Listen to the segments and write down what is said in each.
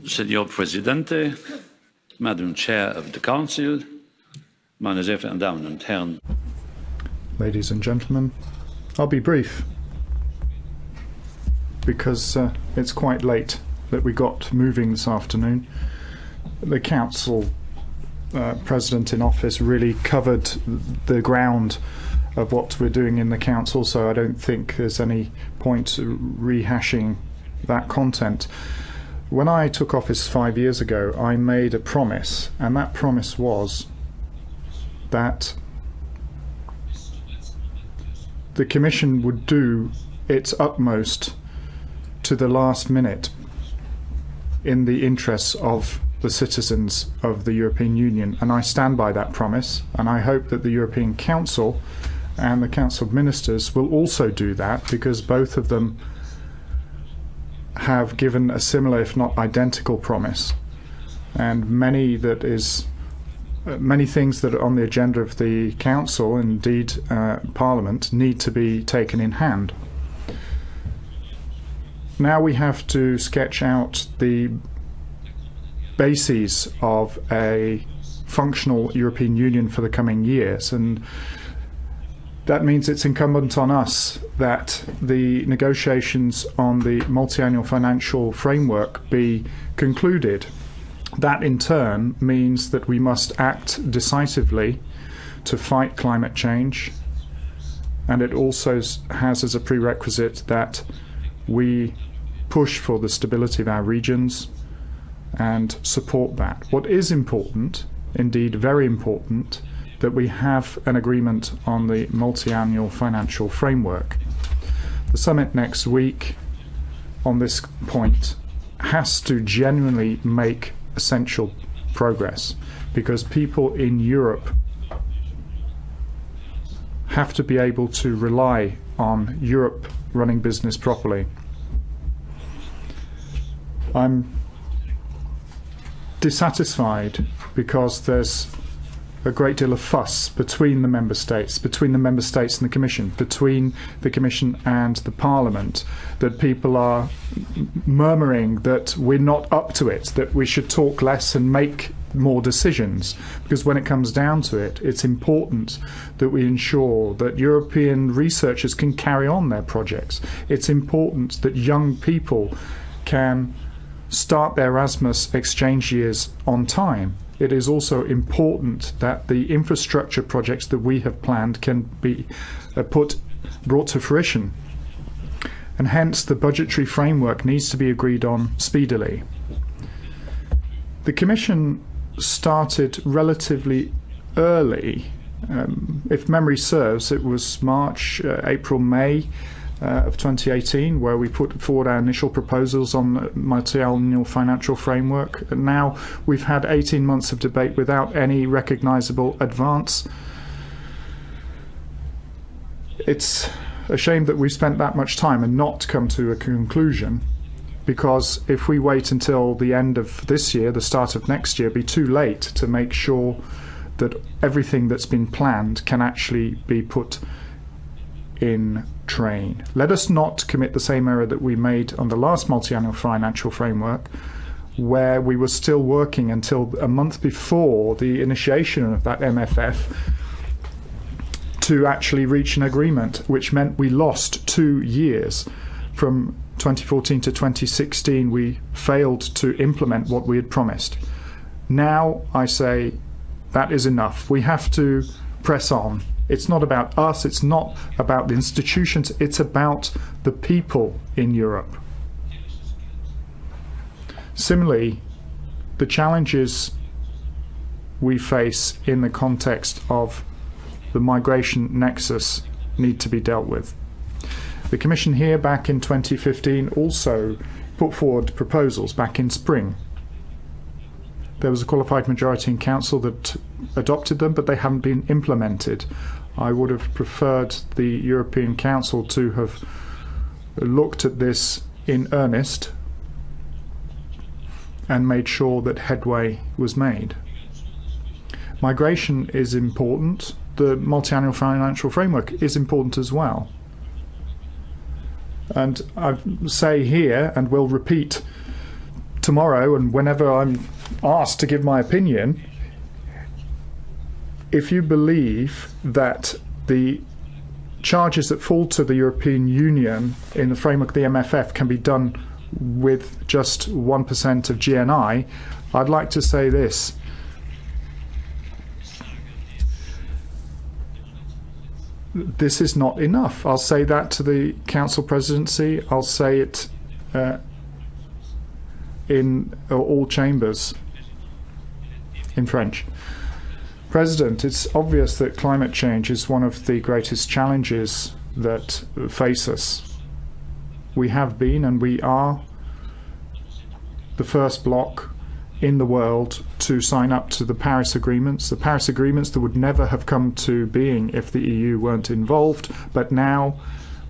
Signor Presidente, Madam Chair of the Council, meine sehr verehrten Damen und Herren. Ladies and gentlemen, I'll be brief because it's quite late that we got moving this afternoon. The Council President in office really covered the ground of what we're doing in the Council, so I don't think there's any point rehashing that content. When I took office 5 years ago, I made a promise, and that promise was that the Commission would do its utmost to the last minute in the interests of the citizens of the European Union, and I stand by that promise, and I hope that the European Council and the Council of Ministers will also do that, because both of them have given a similar, if not identical, promise, and many things that are on the agenda of the Council, indeed Parliament, need to be taken in hand. Now we have to sketch out the bases of a functional European Union for the coming years, and that means it's incumbent on us that the negotiations on the multi-annual financial framework be concluded. That in turn means that we must act decisively to fight climate change, and it also has as a prerequisite that we push for the stability of our regions and support that. What is important, indeed very important, that we have an agreement on the multi-annual financial framework. The summit next week on this point has to genuinely make essential progress, because people in Europe have to be able to rely on Europe running business properly. I'm dissatisfied because there's a great deal of fuss between the member states and the Commission, between the Commission and the Parliament, that people are murmuring that we're not up to it, that we should talk less and make more decisions, because when it comes down to it, it's important that we ensure that European researchers can carry on their projects. It's important that young people can start their Erasmus exchange years on time. It is also important that the infrastructure projects that we have planned can be brought to fruition, and hence the budgetary framework needs to be agreed on speedily. The Commission started relatively early. If memory serves, it was March, April, May of 2018 where we put forward our initial proposals on the multi-annual financial framework. And now we've had 18 months of debate without any recognisable advance. It's a shame that we spent that much time and not come to a conclusion, because if we wait until the end of this year, the start of next year, it'll be too late to make sure that everything that's been planned can actually be put in train. Let us not commit the same error that we made on the last multi-annual financial framework, where we were still working until a month before the initiation of that MFF to actually reach an agreement, which meant we lost 2 years. From 2014 to 2016, we failed to implement what we had promised. Now I say that is enough. We have to press on. It's not about us, it's not about the institutions, it's about the people in Europe. Similarly, the challenges we face in the context of the migration nexus need to be dealt with. The Commission here back in 2015 also put forward proposals back in spring. There was a qualified majority in Council that adopted them, but they haven't been implemented. I would have preferred the European Council to have looked at this in earnest and made sure that headway was made. Migration is important. The multi-annual financial framework is important as well. And I say here, and will repeat tomorrow and whenever I'm asked to give my opinion, if you believe that the charges that fall to the European Union in the framework of the MFF can be done with just 1% of GNI, I'd like to say this. This is not enough. I'll say that to the Council Presidency. I'll say it in all chambers in French. President, it's obvious that climate change is one of the greatest challenges that face us. We have been and we are the first bloc in the world to sign up to the Paris Agreements that would never have come to being if the EU weren't involved, but now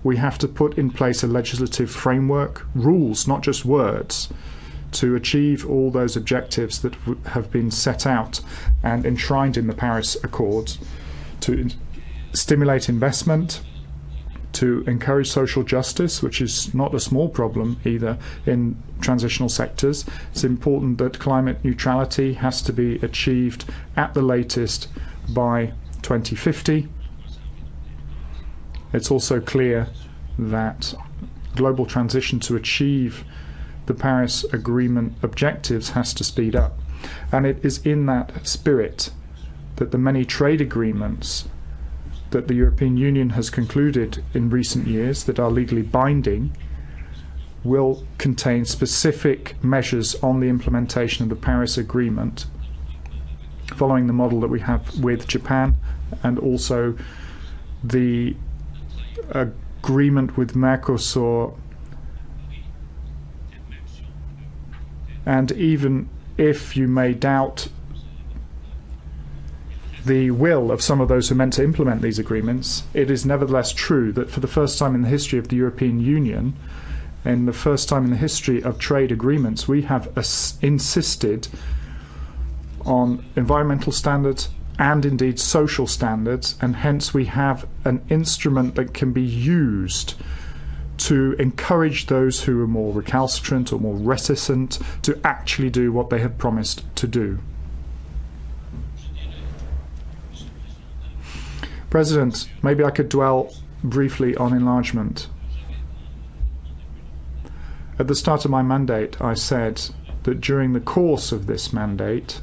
we have to put in place a legislative framework, rules, not just words, to achieve all those objectives that have been set out and enshrined in the Paris Accords, to stimulate investment, to encourage social justice, which is not a small problem either in transitional sectors. It's important that climate neutrality has to be achieved at the latest by 2050. It's also clear that global transition to achieve the Paris Agreement objectives has to speed up. And it is in that spirit that the many trade agreements that the European Union has concluded in recent years that are legally binding will contain specific measures on the implementation of the Paris Agreement, following the model that we have with Japan, and also the agreement with Mercosur. And even if you may doubt the will of some of those who are meant to implement these agreements, it is nevertheless true that for the first time in the history of the European Union, and the first time in the history of trade agreements, we have insisted on environmental standards and indeed social standards, and hence we have an instrument that can be used to encourage those who are more recalcitrant or more reticent to actually do what they have promised to do. President, maybe I could dwell briefly on enlargement. At the start of my mandate, I said that during the course of this mandate,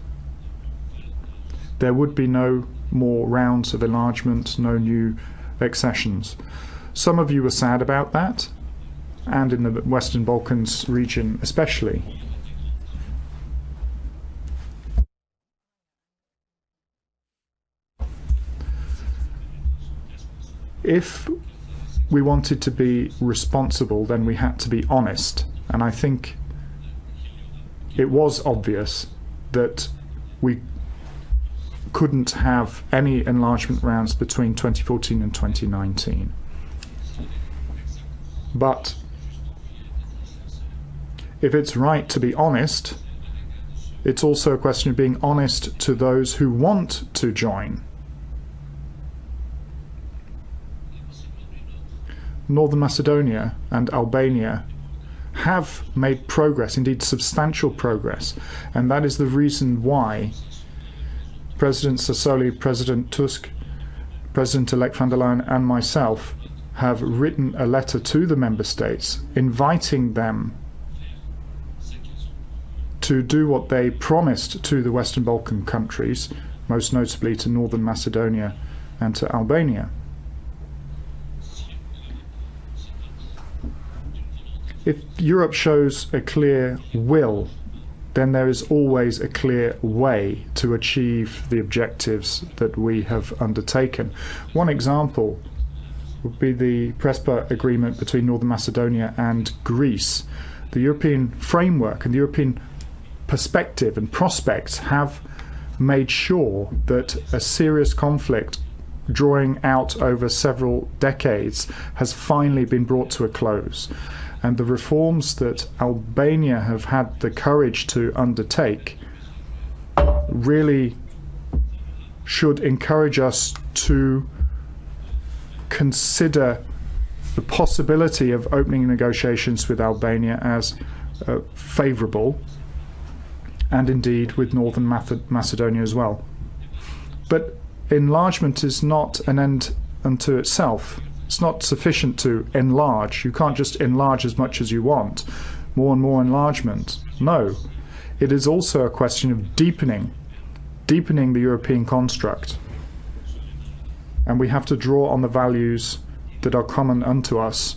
there would be no more rounds of enlargement, no new accessions. Some of you were sad about that, and in the Western Balkans region especially. If we wanted to be responsible, then we had to be honest, and I think it was obvious that we couldn't have any enlargement rounds between 2014 and 2019. But if it's right to be honest, it's also a question of being honest to those who want to join. Northern Macedonia and Albania have made progress, indeed substantial progress, and that is the reason why President Sassoli, President Tusk, President-elect van der Leyen and myself have written a letter to the member states inviting them to do what they promised to the Western Balkan countries, most notably to Northern Macedonia and to Albania. If Europe shows a clear will, then there is always a clear way to achieve the objectives that we have undertaken. One example would be the Prespa agreement between Northern Macedonia and Greece. The European framework and the European perspective and prospects have made sure that a serious conflict drawing out over several decades has finally been brought to a close. And the reforms that Albania have had the courage to undertake really should encourage us to consider the possibility of opening negotiations with Albania as favourable, and indeed with Northern Macedonia as well. But enlargement is not an end unto itself. It's not sufficient to enlarge. You can't just enlarge as much as you want. More and more enlargement. No. It is also a question of deepening the European construct. And we have to draw on the values that are common unto us,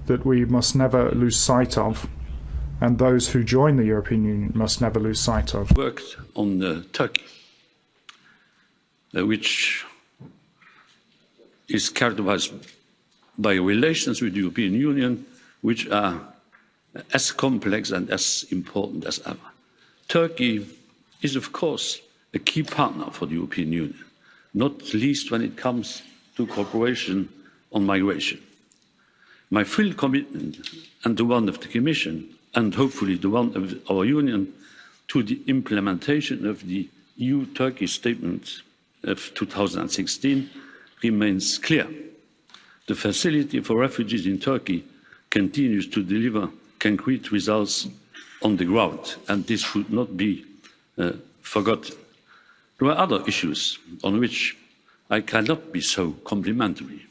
that we must never lose sight of, and those who join the European Union must never lose sight of. Worked on Turkey, which is characterized by relations with the European Union which are as complex and as important as ever. Turkey is, of course, a key partner for the European Union, not least when it comes to cooperation on migration. My full commitment, and the one of the Commission, and hopefully the one of our Union, to the implementation of the EU-Turkey Statement of 2016 remains clear. The facility for refugees in Turkey continues to deliver concrete results on the ground, and this should not be forgotten. There are other issues on which I cannot be so complimentary.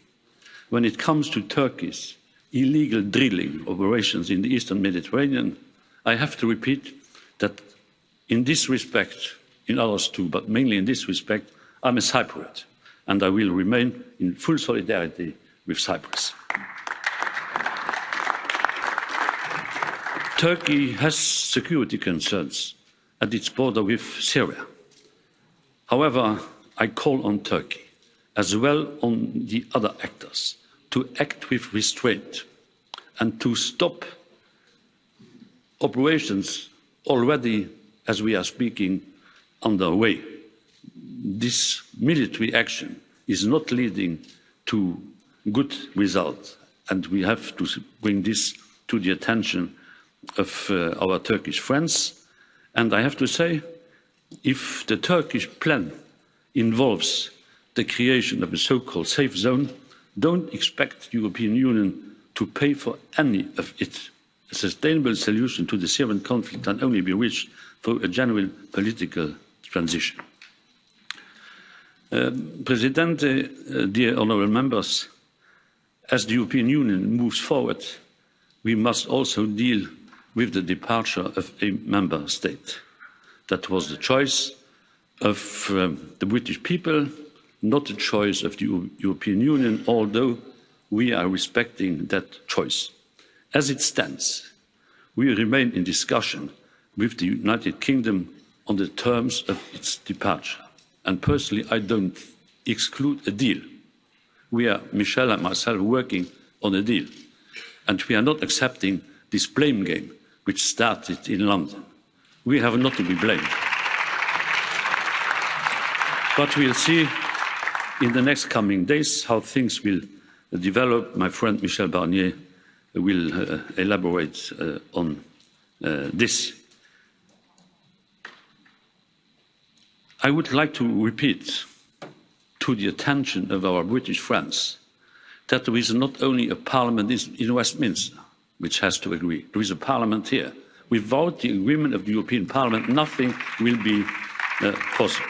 When it comes to Turkey's illegal drilling operations in the Eastern Mediterranean, I have to repeat that in this respect, in others too, but mainly in this respect, I'm a Cypriot, and I will remain in full solidarity with Cyprus. Turkey has security concerns at its border with Syria. However, I call on Turkey, as well on the other actors, to act with restraint and to stop operations already, as we are speaking, underway. This military action is not leading to good results, and we have to bring this to the attention of our Turkish friends. And I have to say, if the Turkish plan involves the creation of a so-called safe zone, don't expect the European Union to pay for any of it. A sustainable solution to the Syrian conflict can only be reached through a genuine political transition. Presidente, dear honourable members, as the European Union moves forward, we must also deal with the departure of a member state. That was the choice of the British people, not the choice of the European Union, although we are respecting that choice. As it stands, we remain in discussion with the United Kingdom on the terms of its departure. And personally, I don't exclude a deal. We are, Michel and myself, working on a deal. And we are not accepting this blame game which started in London. We have not to be blamed. But we'll see in the next coming days how things will develop. My friend Michel Barnier will elaborate on this. I would like to repeat to the attention of our British friends that there is not only a parliament in Westminster which has to agree. There is a parliament here. Without the agreement of the European Parliament, nothing will be possible.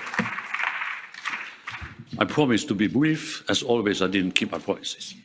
I promised to be brief. As always, I didn't keep my promises.